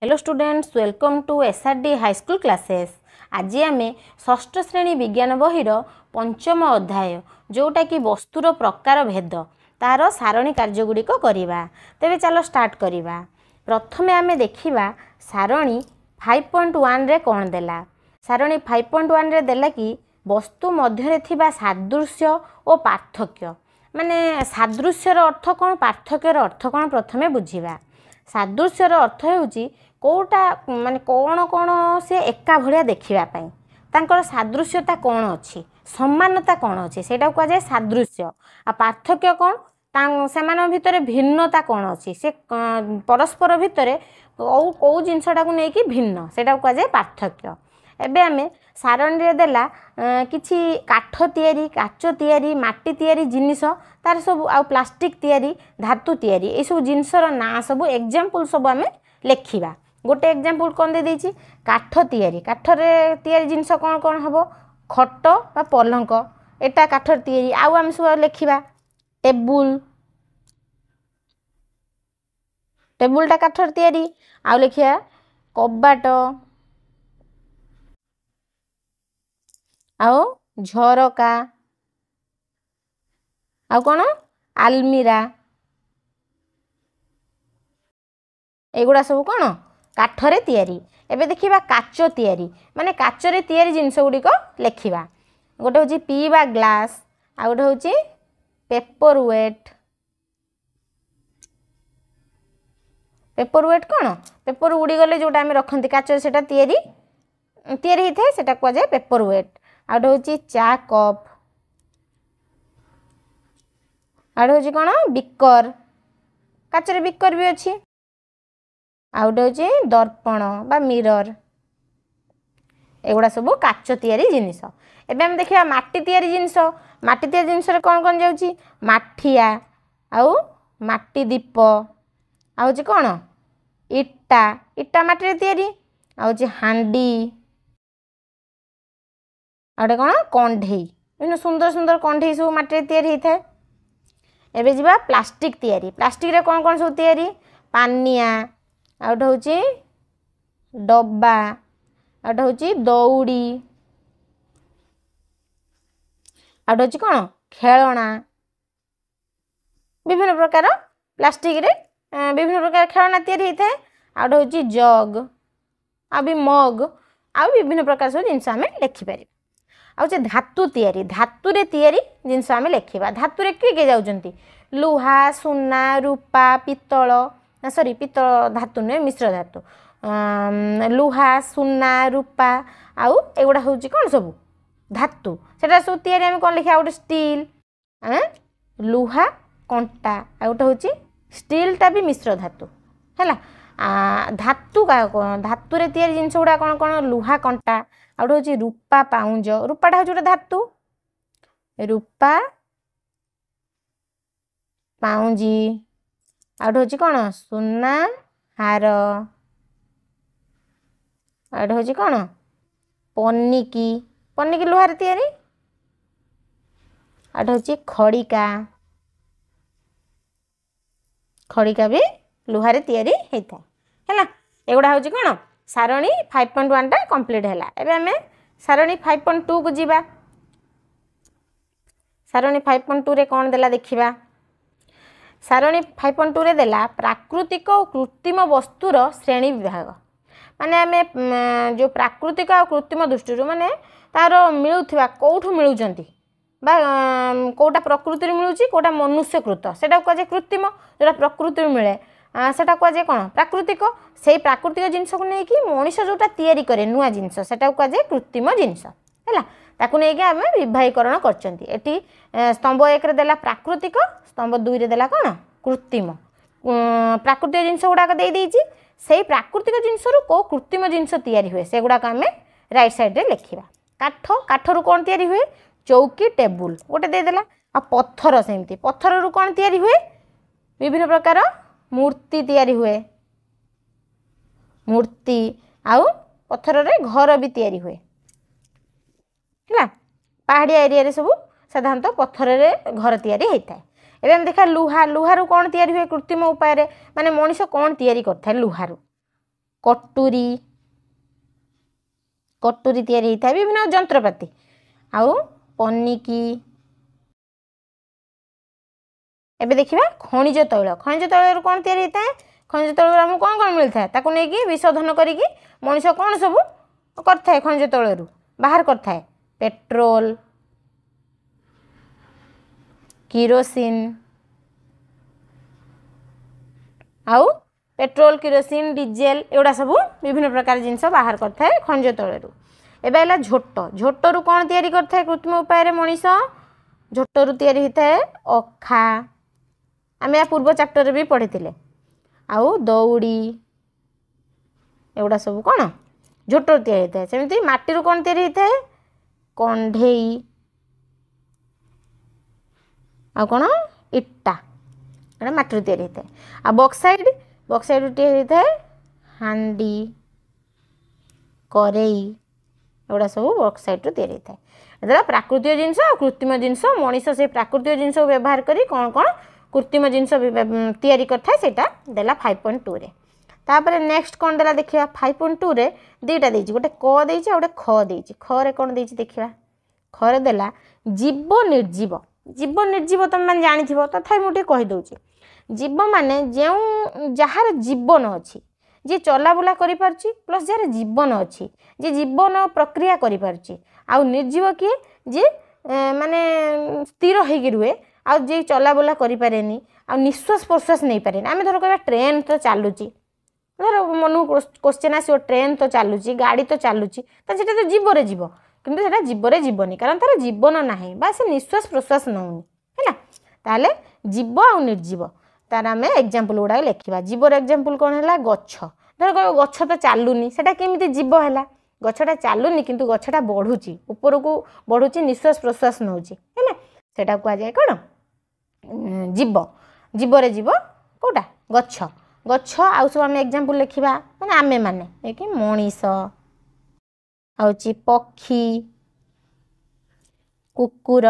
Hello students, welcome to SRD high school classes. आज आम षष्ठ श्रेणी विज्ञान बहीर पंचम अध्याय जोटा कि वस्तुर प्रकार भेद तार सारणी कार्यगुड़िक करवा। तेरे चलो स्टार्ट करवा। प्रथमे आम देखा सारणी 5.1 रे कौन देला। सारणी 5.1 रे देला कि वस्तु मध्य थिबा सादृश्य और पार्थक्य। माने सादृश्यर अर्थ कौन, पार्थक्यर अर्थ कौन प्रथमे बुझीबा। सादृश्यर अर्थ होउची कोटा माने कौन कौन से एका भलिया देखिबा पई तांकर सादृश्यता कौन अच्छी, समानता कौन अच्छी, सेटा को जाय सादृश्य। आ पार्थक्य कौन, सेमान भितर भिन्नता कौन अच्छी, से परस्पर भितर कौ जिनसटा को नेकी भिन्न, सेटा को जाय पार्थक्य। एबे आमे सारणी रे देला किछि काठ तियारी, काच तियारी, माटी तियारी जिनिस तार सब आ प्लास्टिक तियारी, धातु तियारी, ए सब जिनसर ना सब एग्जांपल सब आमे लेखिबा। गोटे एग्जांपल कौन दे देछि, काठ तियारी। काठ रे तियारी जिनिस कौन कौन हबो, खट बा पलंक, एटा काठ तियारी। आउ आमे सब लेखिबा टेबुल, टेबुलटा काठ तियारी। आउ लेखिया कबाट, आओ झरका, आउ कौन आलमीरा, एगुड़ा सब कौन काठरे तियारी। एबे देखिबा काच तियारी, माने काचरे तियारी जिनिस गुड़िक लेखिबा। गोटे होची पीवा ग्लास, आ गोटे होची पेपर वेट। पेपर वेट कौन, पेपर उड़ी गले जोटा आमे रखंती काच सेटा तियारी तियारी हिथे, सेटा को जाय पेपर वेट। आ गोटे होची चा कप, आ गोटे होची कौन बिकर, काचरे बिकर भी अछि। आ गोटे होची दर्पण बा मिरर, एगुड़ा सब काच तियारी जिनिस। एबे हम देखिबा माटी तियारी जिनिस। माटी तियारी जिनिस रे कौन कौन जाउची, माठिया, आउ माटी दीप, आ होची कौन इटा, इटा माटी रे तियारी, आ होची हांडी, आ गोटे कौन कंढेई, बिन सुंदर सुंदर कंढेई सब माटी रे तियारी हिथाय। एबे जिबा प्लास्टिक तियारी। प्लास्टिक रे कौन कौन सब तियारी, पानिया, आ गोटे होची डब्बा, आ गोटे होची दौड़ी, आ गोटे होची कौन खेलना। विभिन्न प्रकार प्लास्टिक रे विभिन्न प्रकार खेलना तियारी हिथाय। आ गोटे होची जग, आ भी मग, आ विभिन्न प्रकार सब जिनिस आमे लेखि पारि। आ होची धातु तियारी। धातु रे तियारी जिनिस आमे लेखिबा। धातु रे के जाउचंती, लुहा, सुना, रूपा, पित्तल, सॉरी पित्तल धातु ने मिश्र धातु, लुहा, सुना, रूपा, आउ एगुड़ा होची कौन सब धातु। सेटा सब तियारी आमे कौन लिखा, गोटे स्टील, लुहा कंटा, आ गोटे होची स्टील टा भी मिश्र धातु हैला। धातु का धातु रे तियारी जिनिस गुड़ा कौन कौन, लुहा कंटा, आ गोटे होची रूपा पाउंज। रूपाटा होची गोटे धातु, रूपा पाउंजी, आ गोटे होची कौन सुना हार, आ गोटे होची कौन पनिकी, पनिकी लुहार तियारी, आ गोटे होची खड़िका, खड़िका भी लुहारे तियारी हेता हैला। एगुड़ा होची कौन सारणी 5.1 टा कंप्लीट हैला। एबे हमें सारणी 5.2 को जीवा। सारणी 5.2 रे कौन देला देखिबा। सारणी 5.2 रे देला प्राकृतिक और कृत्रिम वस्तुर श्रेणी विभाग। माने आमे जो प्राकृतिक और कृत्रिम दृष्टि माने तार मिलुथिबा कोठु मिलुचंती बा कोटा प्रकृति मिलुची, कोटा मनुष्यकृत, सेटा को जे कृत्रिम, जोटा प्रकृति मिले सेटा को जे कोन प्राकृतिक। सेही प्राकृतिक जिनिस को नै कि मनुष्य जोटा तयारी करे नुआ जिनिस, सेटा को जे कृत्रिम जिनिस हैला। ताकू नै कि आमे विभागीकरण करचंती। एटी स्तंभ 1 रे देला प्राकृतिक, स्तंभ 2 रे देला कोन कृत्रिम। प्राकृतिक जिनिस गुडा को देई देइची, सेही प्राकृतिक जिनिस रु को कृत्रिम जिनिस तयारी हुए से गुडा को आमे राइट साइड रे लेखिबा। काठ, काठ रु कोन तयारी हुए, चौकी, टेबुल गोटे दे देला। आ पत्थर, सेमती पत्थर रु कोन तयारी हुए, विभिन्न प्रकार मूर्ति तयारी हुए, मूर्ति, आउ पत्थर रे घर भी तयारी हुए हैला। पहाड़िया एरिया रे सब साधारणतः पत्थर रे घर तयारी होता। एबे हम देखा लुहा, लुहा रु कोन तयारी हुए कृत्रिम उपाय रे, माने मनुष्य कोन तयारी करथा लुहा रु, कटुरी कटुरी तैयारी होता है विभिन्न जंत्रपाति आउ पनिकी एबे देखिबा खनिज तैल कौन तैयारी होता है खनिज तैल हमको कौन कौन मिलता है ताको नहीं विशोधन करिकी मनीष कौन सब करता है खनिज तैल बाहर करता है पेट्रोल किरोसिन आउ पेट्रोल किरोसिन डीजेल एगुड़ा सब विभिन्न प्रकार जिनस बाहर करता है खनिज तैल एबे है झोट झोटरू कौन तैयारी करता है कृत्रिम उपाय मनीष झोटरू तैयारी होता है अखा आम या पूर्व चैप्टर भी पढ़ी आउ दौड़ी एगुड़ा सब कौन झोटरू तैयारी होता है सेमती माटी कौन तैयारी होता है कंढेई आ कौन इट्टा एटा माटी तैयारी होता है आ बक्साइड तैयारी होता है हांडी करेई एगुड़ा सब बक्साइड तैयारी होता है एदा प्राकृतिक जिनस और कृत्रिम जिनस मनीष से प्राकृतिक जिनस व्यवहार करी कौन कौन कृत्रिम जिनस तैयारी करता है सेटा देला 5.2 रे तापर नेक्स्ट कौन देला देखिबा 5.2 रे दुईटा देछि गोटे क देछि आ गोटे ख देछि ख रे कौन देछि देखिबा ख रे देला जीव निर्जीव जीव निर्जीव तुम मैंने जानिथिबो तथापि मुझे कहि दउछि जीव माने जेउ जहार जीवन अछि जे चलाबुला करि पारछि प्लस जार जीवन अछि जे जीवन प्रक्रिया करि पारछि आ निर्जीव किए जे माने स्थिर होइକି रुहे आ जे चलाबुला करि पारेनी आ निश्वास प्रश्वास नहीं पारेनी आमे धर कहबा ट्रेन तो चालुची धर मनु क्वेश्चन आसो ट्रेन तो चालुची गाड़ी तो चालुची त सेटा तो जीवरे जीव किंतु सेटा जीवरे जीवनी कारण तार जीवन नाही बा से निश्वास प्रश्वास नउनी हैला ताले जीव आ निर्जीव तार आमे एग्जांपल गुडा लेखिबा जीवर एग्जांपल कोन हैला गच्छ धर कहबा गच्छ तो चालुनी सेटा केमिति जीव हैला गच्छटा चालुनी किंतु गच्छटा बढ़ुची ऊपर को बढ़ुची निश्वास प्रश्वास नउची हैला सेटा को जाय कोन जीव जीवरे जीव कोटा गच्छ गच्छ आउ सब आमे एग्जांपल लेखिबा माने आमे माने कि मनीष आउची पक्षी कुकुर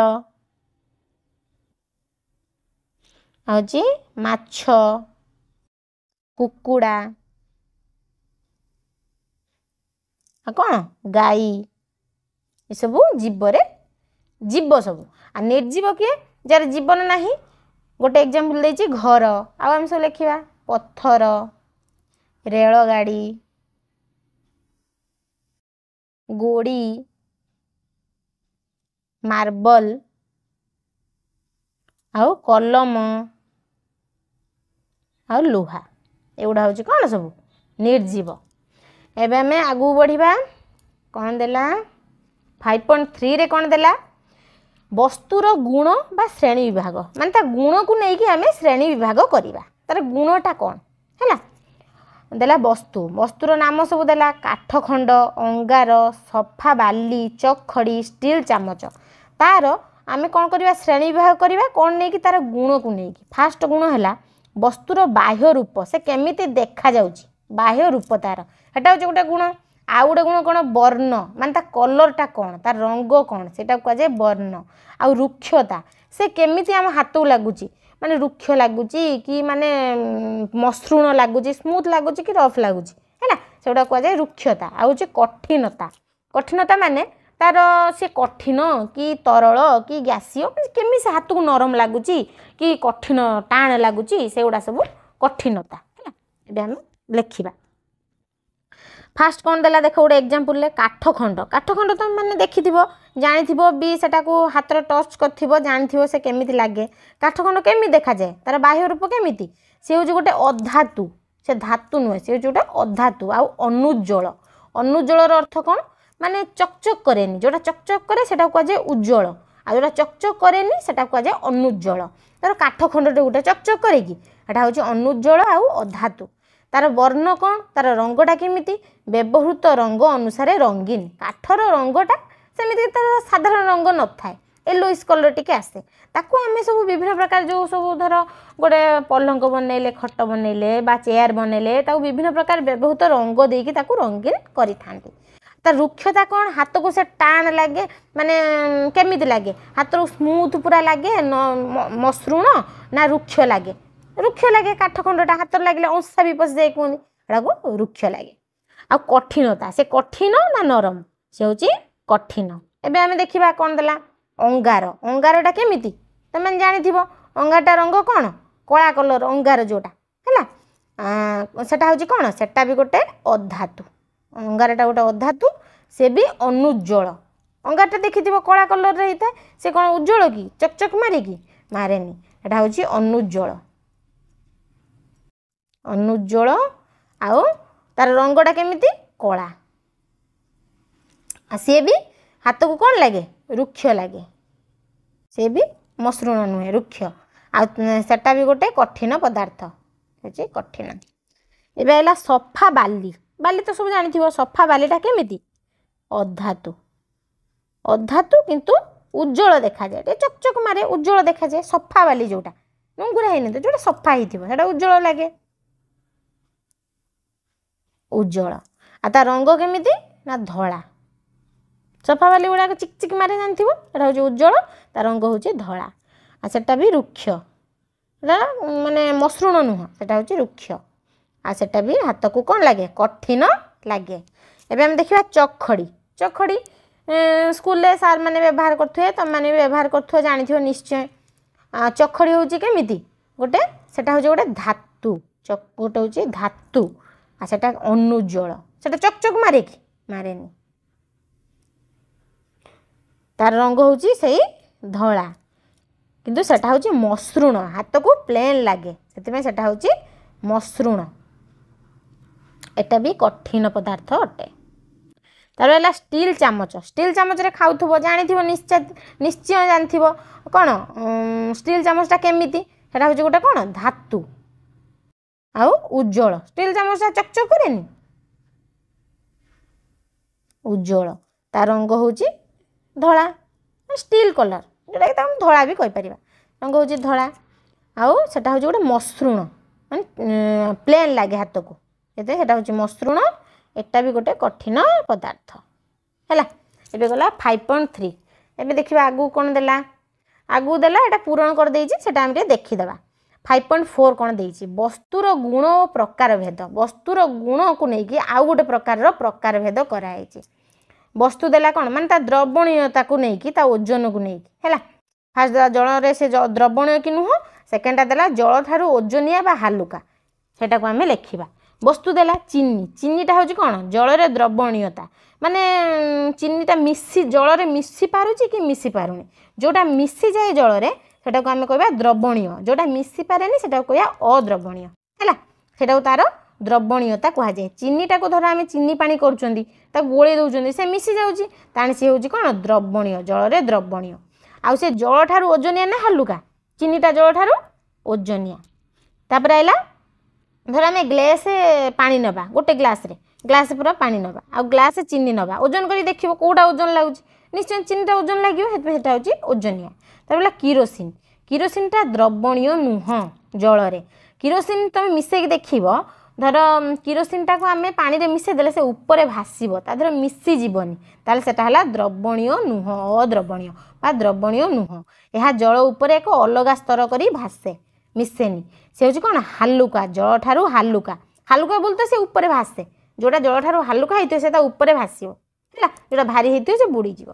आउची माछ कुकुड़ा कौन गाई ये सब जीवरे जीव सब आ निर्जीव किए जार जीवन नाही गोटे एग्जांपल देछि घर आ हम सब लेखिबा पत्थर रेलगाड़ी गोड़ी मार्बल आउ कलम आउ लुहा एगुड़ा हूँ कौन सब निर्जीव एबे हमें आगू बढ़िबा कौन देला 5.3 रे कौन देला वस्तुर गुण बा श्रेणी विभाग माने ता गुण को नहीं कि हमें श्रेणी विभाग करिबा तार गुणटा कौन हैला देला वस्तु वस्तुर नाम सब देला काठखंड अंगार सफा बाली चखड़ी स्टील चामच तार आमे कौन करिबा श्रेणी विभाग करिबा कौन नहीं कि तार गुण को नहीं कि फास्ट गुण हैला वस्तुर बाह्य रूप से केमिति देखा जाउची बाह्य रूप तार हेटा होचे गोटे गुण आ गोटे गुण कौन वर्ण माने ता कलरटा कौन तार रंग कौन सेटा कह जाय वर्ण आ रुक्षता से केमिति हम हाथ लागुची माने रुक्ष लागुची कि माने मसृण लागुची स्मूथ लागुची कि रफ लागुची हैला सेटा कह जाय रुक्षता आ होचे कठिनता कठिनता माने तार से कठिन कि तरल कि गैसीय केमी से हाथ को नरम लगुच कि कठिन टाण लगुच से गुड़ा सब कठिनता है हम लेखिबा फास्ट कौन देला देख गोटे एग्जांपल काठखंड काठखंड तो मैंने देखि जानी भी सेटा को हाथ टच कर जानी से केमिति लागे काठखंड केमी देखा जाए तार बाह्य रूप केमिति से हूँ गोटे अधातु से धातु नुहे से हूँ गोटे अधातु आउ अनुज्ज्वल अनुज्ज्वल अर्थ कौन माने चकचक करेनी जोटा चकचक करे सेटा कह जाए उज्ज्वल आ जोटा चकचक करेनी सेटा कह जाए अनुज्ज्वल तार काठखंडटे गोटे चकचक करे कि एटा हूँ अनुज्ज्वल आउ अधातु तार वर्ण कौन तार रंगटा केमिति व्यवहृत रंग अनुसार रंगीन काठर रंगटा सेमिति तार साधारण रंग न थाए येलोइश कलर टिके आसे ताकू आमे सब विभिन्न प्रकार जो सब धर गोटे पलंक बनइले खट बनइले बा चेयर बनइले ताकू विभिन्न प्रकार व्यवहृत रंग देकी ताकू रंगीन करि थांती तार रुक्षता कौन हाथ को से टाण लगे माने केमिति लगे हाथ को स्मूथ पूरा लगे मसृण ना रुक्ष लगे काठखंडटा हाथ लगे अंशा भी पशि जाए कहते रुक्ष लगे आ कठिनता से कठिन ना नरम से हूँ कठिन। एबे आमे देखिबा कौन देला अंगार। अंगारटा केमिति तमें जानी अंगारटा रंग कौन कला कलर अंगार जोटा है सेटा हूँ कौन सेटा भी गोटे अधातु। अंगारटा गोटे अधातु से भी अनुज्जल। अंगारटा देखि कला कलर रे होता से कौन उज्जवल कि चकचक मारे कि मारेनी एटा हूँ अनुज्जल। अनुज्जल आउ तार रंगटा केमिति कला सी भी हाथ को कौन लगे रुक्ष लगे सी भी मसृण नुहे रुक्ष आटा भी गोटे कठिन पदार्थ है कठिन। एबे सफा बाली। बाली तो सब जानी सफा बालीटा केमिति अधातु। अधातु किंतु उज्जवल देखा जाए चकचक मारे उज्जवल देखा जाए सफा बाली जोटा नुंगुरा है जो सफा होता उज्जवल लगे उज्जवल आ ता रंग केमिति ना धला। सफा बाली गुड़ाक चिकचिक मारे जानते हूँ उज्जवल ता रंग हूँ धला आ सेटा भी रुक्ष माने मसृण नुह सेटा हूँ रुक्ष आ सेटा भी हाथ को कौन लगे कठिन लगे। एबे हम देखिबा चखड़ी। चखड़ी स्कूल रे सार माने व्यवहार करथुए तुम माने व्यवहार करथुए जानिथियो निश्चय। चखड़ी हूँ केमिति गोटे सेटा हूँ गोटे धातु गोटे हूँ धातु आ सेटा अनुज्जवल सेटा चकचक मारे कि मारेनी तार रंग हूँ से धला किंतु सेटा हूँ मसृण हाथ को प्लेन लगे से हूँ मसृण एटा भी कठिन पदार्थ अटे। तार है स्टील चामच। स्टील चामच रे खाऊ जानी निश्चय जानथि कौन स्टील चामचटा केमिति सेटा हूँ गोटे कौन धातु आउ उज्जवल। स्टील चामचटा चकचक करेनी उज्जवल तार रंग हूँ धला स्टील कलर जोटा कि धला भी कहीपर रंग हूँ धला आउ सेटा हूँ गोटे मसृण माने प्लेन लगे हाथ को ये हूँ मसृण एटा भी गोटे कठिन पदार्थ है। एबे गला 5.3 एबे देखिबा आगु कौन देला आगु देला एटा पूरण कर देछि सेटा हम देखिदेबा। 5.4 कौन देछि वस्तुर गुण और प्रकार भेद। वस्तुर गुण को लेकिन आउ गोटे प्रकार भेद कराई। वस्तु देला कौन माने ता द्रवणीयता को लेकिन ता ओजन को लेकिन है। फास्ट देला जल रे से द्रवणीय कि नुह। सेकेंडा देला जल ठारू ओजनिया बा हालुका सेटा को आमे लेखिबा। वस्तु देला चीनी। चीनीटा हूँ कौन जल रे द्रवणीयता माने चीनीटा मिसी जल रे मिसी पारुची कि मिसी पारुनी जोटा मिसी जाए जल रे सेटा को आमे कहबा द्रवणीय जोटा मिसी पारेनी सेटा को कहबा अद्रवणीय है। सेटा तार द्रवणीयता कह जाए। चीनीटा को धर आमे चीनी पानी करूचंदी ता गोळे दउचंदी से मिसी जाउची ताने से होची कौन द्रवणीय जल रे द्रवणीय आउ से जल ठारू ओजनिया ना हल्लुका चीनीटा जल ठारू ओजनिया। तापर आइला धर आम ग्लास पानी नवा गोटे ग्लास पूरा पानी नवा आ ग्लास चीनी नवा ओजन कर देखिए कौटा ओजन लगुच निश्चय चीनीटा ओजन लगे हूँ ओजनिया। तापर किरोसिन। किरोसिनटा द्रवणीय नुह जल रे। किरोसिन तुम मिसेक देख धर किरोसिनटा को आम पानी मिसेदे से ऊपर भाषब तादर मिसी जीवनी ताले सेटा हला द्रवणीय नुह अद्रवणीय बा द्रवणीय नुह। यह जल उपर एक अलग स्तर करी भाषे मिसेनी से हूँ कौन हालुका जल ठारू हालुका। हालुका बोलते से ऊपर भाषे जोटा जल ठारू हालुका होता से ऊपर भाषब है जोटा भारी होता से बुड़ीज।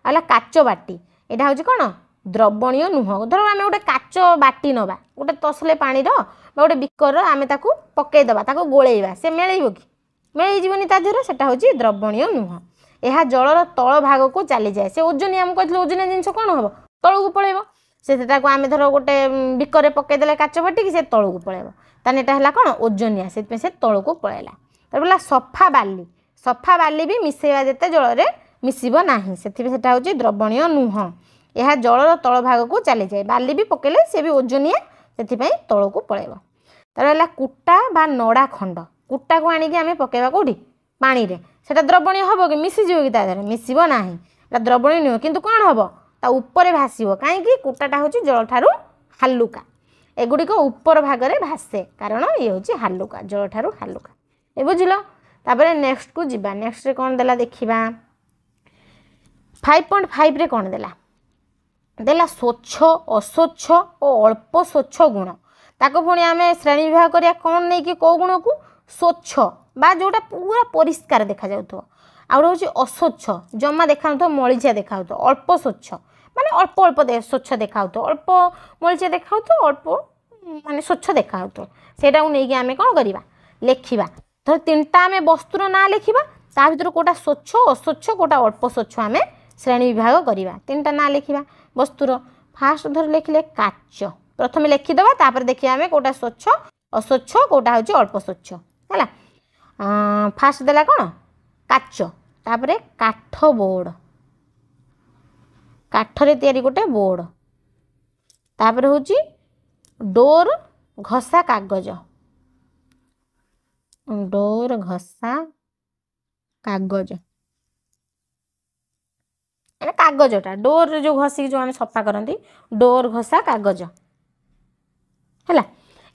आला काच बाटी यहाँ हूँ कौन द्रवणीय नुह। धर आम गोटे काच बाटी नवा गोटे तसले पानी गोटे बिकर आम पकईदे गोलैवा से मेलैब कि मेलैजनी तादेह सेटा हूँ द्रवणीय नुह। यह जलर तल भाग को चली जाए से ओजनिया आम कहते ओजनिया जिनस कौन हम तल को पलैब से आम धर गोटे बिकर पकईदे काच बाटी से तल को पलैब ताने एटा हला कौन ओजनिया से तल को पलैला। तार सफा बाली। सफा बाली भी मिसेवा जेते जल में मिसब ना से हूँ द्रवणीय नुह। यह जलर तल भाग को चली जाए बाली भी पकेले सी भी ओजनिया से तल को पलैब। तार कुटा बा नड़ा खंड कुटा को आनिकी आम पकेबा कौटी पानी रे सेटा द्रवणीय हम कि मिसीज कि तादेह मिसब ना द्रवणीय नुह किंतु कौन हम ता ऊपर भाषब कहीं कुटाटा हूँ जल ठारू हालुका एगुड़िक ऊपर भागरे भाषे कारण ये हूँ हालुका जल ठारू हालुका ए बुझल। तापर नेक्स्ट को जीवा। नेक्स्ट रे कौन देला देखिबा 5.5 रे कौन देला देला स्वच्छ अस्वच्छ और अल्प स्वच्छ गुण ताको पुणी आम श्रेणी विभाग करिया कौन नहीं कि कौ गुण को स्वच्छ बा जोटा पूरा परिष्कार देखा जाउथो आ होची अस्वच्छ जमा देखाउथो मलिचिया देखाउथो अल्प स्वच्छ माने अल्प अल्प स्वच्छ देखाउथो अल्प मलिचिया देखाउथो अल्प माने स्वच्छ देखाउथो सेटा को नेकी आमे कोन करिबा लेखिबा धर तीनटा आमे वस्तुर ना लेखिबा ता भितर कोटा स्वच्छ अस्वच्छ कोटा अल्प स्वच्छ आमे श्रेणी विभाग करिबा तीनटा ना लेखिबा वस्तुर फास्ट धर लेखिले काच प्रथम लेखिदेबा तापर देखिए आमे कोटा स्वच्छ अस्वच्छ कोटा होची अल्प स्वच्छ हैला फास्ट देला कोन काच तापर काठ बोर्ड काठरे तयारी गोटे बोर्ड तापर होची डोर घसा कागज डोर घसा कागज कागजटा डोर जो घसी जो आम सफा करती डोर घसा कागज है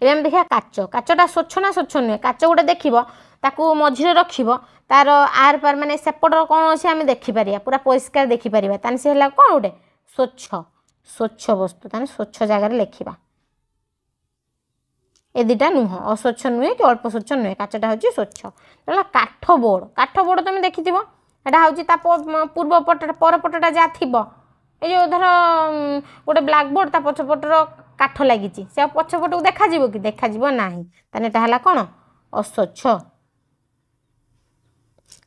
एवं देखिए काच काचटा स्वच्छ ना स्वच्छ नुहे काच गोटे देख ताकू मझे रख तार आर पार माने सेपटर कौन अच्छे आम देखिपर पूरा परिष्कार देखिपर ताने से है कौन गोटे स्वच्छ स्वच्छ वस्तु ताने स्वच्छ जगार लिखा ए दुटा नुह अस्वच्छ नुहे कि अल्प स्वच्छ नुहे काचटा हूँ स्वच्छ तो काठ बोर्ड तुम देखि एटा हूँ पूर्व पट परपटा जहाँ थी ये जो धर गोटे ब्लैकबोर्ड ता पछपटर काठ लगी से पछपट को देखा कि देखा ना ताने कौन अस्वच्छ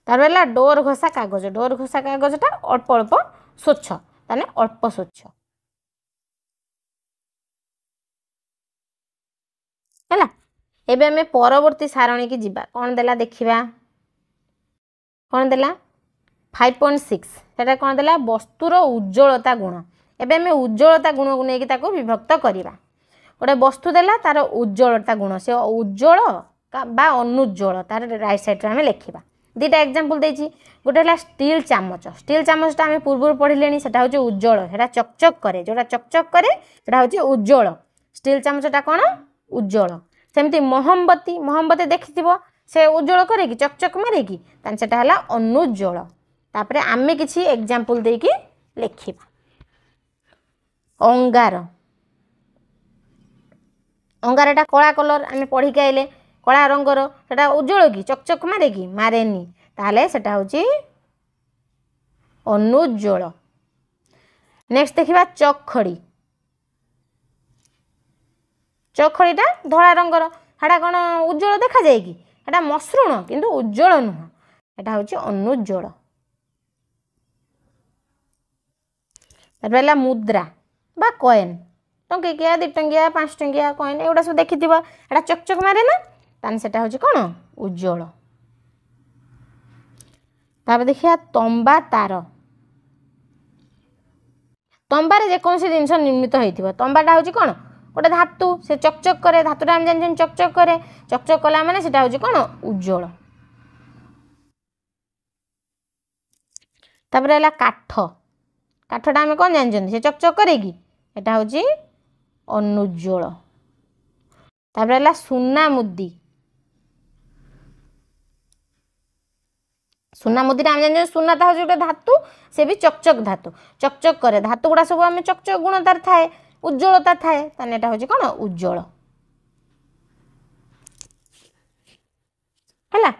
तार है डोर घसा कागजटा अल्प अल्प स्वच्छ ताने अल्प स्वच्छ है एबे हमें परवर्ती सारणी की जीवा कौन देला देखिबा कौन देला 5.6 सेटा कौन देला वस्तुर उज्ज्वलता गुण एबे हमें उज्ज्वलता गुण को लेकिन ताको विभक्त करिबा गोटे वस्तु देला तार उज्ज्वलता गुण से उज्ज्वल बा अनुज्ज्वल तार राइट साइड रे हमें लिखिबा दुटा एग्जांपल देछि गोटे है स्टील चामचटा आम पूर्व पढ़िले सेटा हूँ उज्ज्वल सेटा चकचक करे जोटा चकचक करे सेटा हूँ उज्ज्वल स्टील चामचटा कौन उज्ज्वल सेमती मोहम्बती देखि से उज्ज्वल करे कि चकचक मारे कि तान सेटा हला अनुज्ज्वल तापरे आमे किछि एग्जांपल देकी लिखिबा अंगारटा कला कलर आमे पढ़ी के आइले कला रंगर सेटा उज्ज्वल कि चकचक मारे कि मारेनी ताले सेटा होची अनुज्ज्वल नेक्स्ट देखिबा चखड़ीटा धला रंगर हेटा कौन उज्ज्वल देखा जाए कि हेटा मसृण किंतु उज्ज्वल नुह एटा होची अनुज्ज्वल तारला मुद्रा बा कॉइन टंकिया 2 टंकिया 5 टंकिया कॉइन एगुड़ा सब देखि एटा चकचक मारे ना तान सेटा होची कौन उज्ज्वल तापर देखिया तंबा तार तंबारे जेकोसी जिनस निर्मित होइथिबो तंबाटा होची कौन गोटे धातु से चकचक करे धातुटा हम जान चकचक करे चकचक कला माने सेटा होची कौन उज्ज्वल तापर हला काठटा आम कौन जान से चकचक करे कि एटा होची अनुज्ज्वल तापर हला सुना मुदी आम जान सुनाटा होची गोटे धातु से भी चकचक धातु चकचक करे धातु गुड़ा सब आम चकचक गुण तार थाए उज्ज्वलता थाए ताने एटा होची कौन उज्ज्वल हैला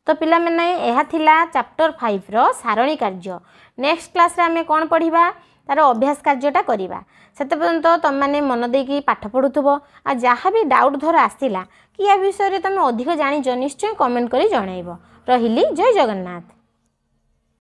तो पिला मैंने यह थिला चैप्टर 5 रो सारणी कार्य नेक्स्ट क्लास रे आमे कोन पढ़िबा तार अभ्यास कार्यटा करिबा सेते पर्यंत तुम माने मन देकी पाठ पढुथबो आ जहाँ भी डाउट धर आसिला कि या विषय रे तुम अधिक जानिछ निश्चय कमेंट करी जणाइबो रहिली जय जगन्नाथ।